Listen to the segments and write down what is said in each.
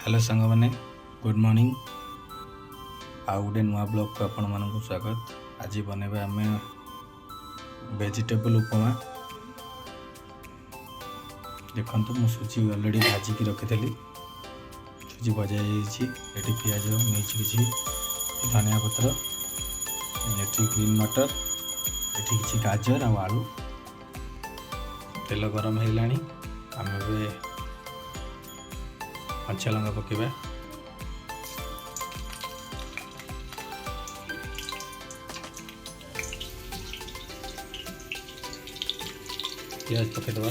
Hello सांग मैंने good morning आउ गोटे नुआ ब्लॉग को आपण मानक स्वागत। आज बनैबा आम वेजिटेबल उपमा। देखो मु सुजी ऑलरेडी भाजिकी रखी सुजी भजा ये पियाज मिर्च किसी धनिया पत्र ये ग्रीन मटर ये किसी गाजर आ आलू तेल गरम है आम कंचा लंका पकेबा प्याज पकेदबा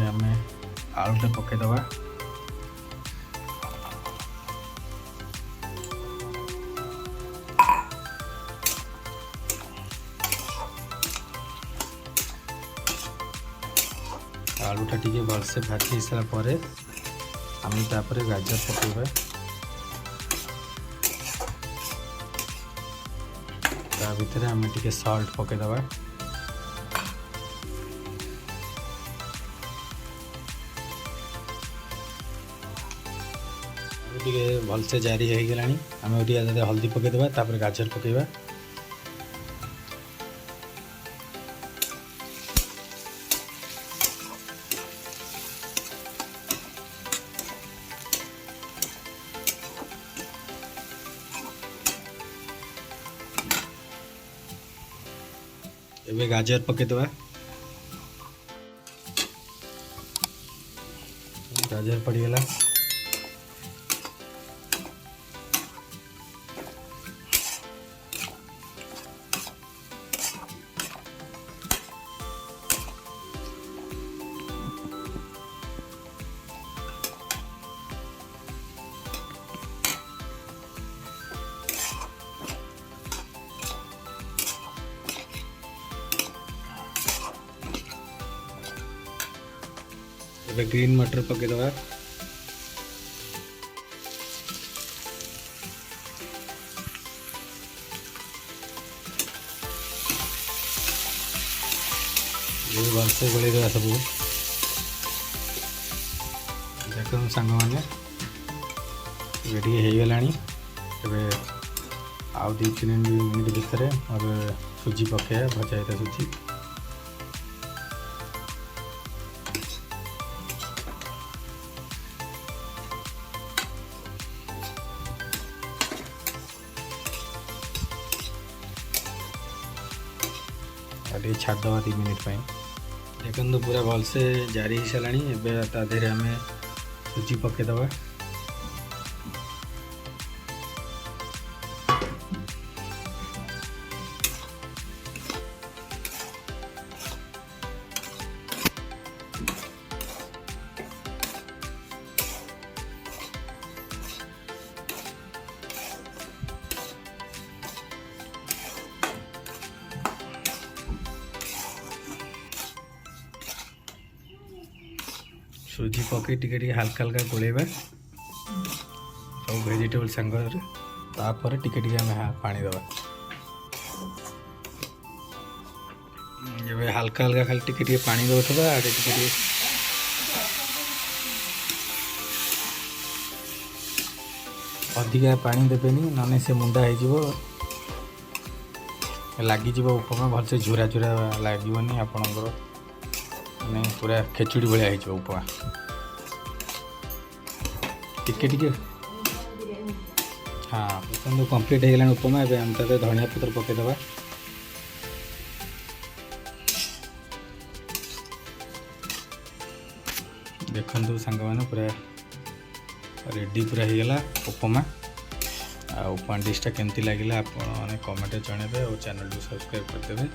आम आलूटे पकेदबा आलूटा टी भलसे भाजी सारापर आम तापर गाजर पकेबा ता भितर आम टी सॉल्ट पकेदबा टी भलसे जारी हो गला आम हल्दी पकेदबा तापर गाजर पकेबा एबे गाजर पकेदबा गाजर पड़गला एबे ग्रीन मटर पकेदबा ये भलसे गोल देवा सब देख सांग मैंने हो गला आउ 2-3 मिनट भितर सुजी पकेया भजा सुजी छाड़दवा 3 मिनट देखो पूरा भलसे जारी हो सारा एवं देहरे आम सुजी पकेदबा सुजी पकई टिके हल्का हल्का गोलेबा सब वेजिटेबल सांगर तापर टिके आम पानी दबा ये हल्का हल्का खाली टिके पानी दौथबा आड़े टिके अधिका पानी देबेनी नने से मुंडा हो लगिज उपमा भलसे झुरा झुरा लगे आपणकर माने पूरा खेचुड़ी भाया हो उपमा टिके टिके हाँ देखो कंप्लीट हो गला उपमा एवं आम ताते धनिया पत्र पकेदबा देखो सांग मैंने पूरा रेडी पूरा हो गला उपमा आ उपमा डिशटा केमती लगे आप कमेंट जनइबे और चैनल को सब्सक्राइब करदेवे।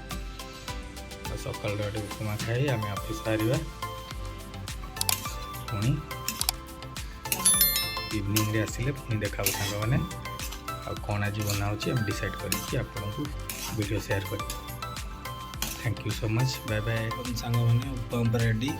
सकाल गोटे उपमा खाई आम ऑफिस बाहर पुणी इवनिंग रे आसिले पुणी देखा सांग मैंने कौन आज बनाऊँ डिसाइड करके आपको वीडियो शेयर कर। Thank you so much bye bye सांग मैंने उपमा रेडी।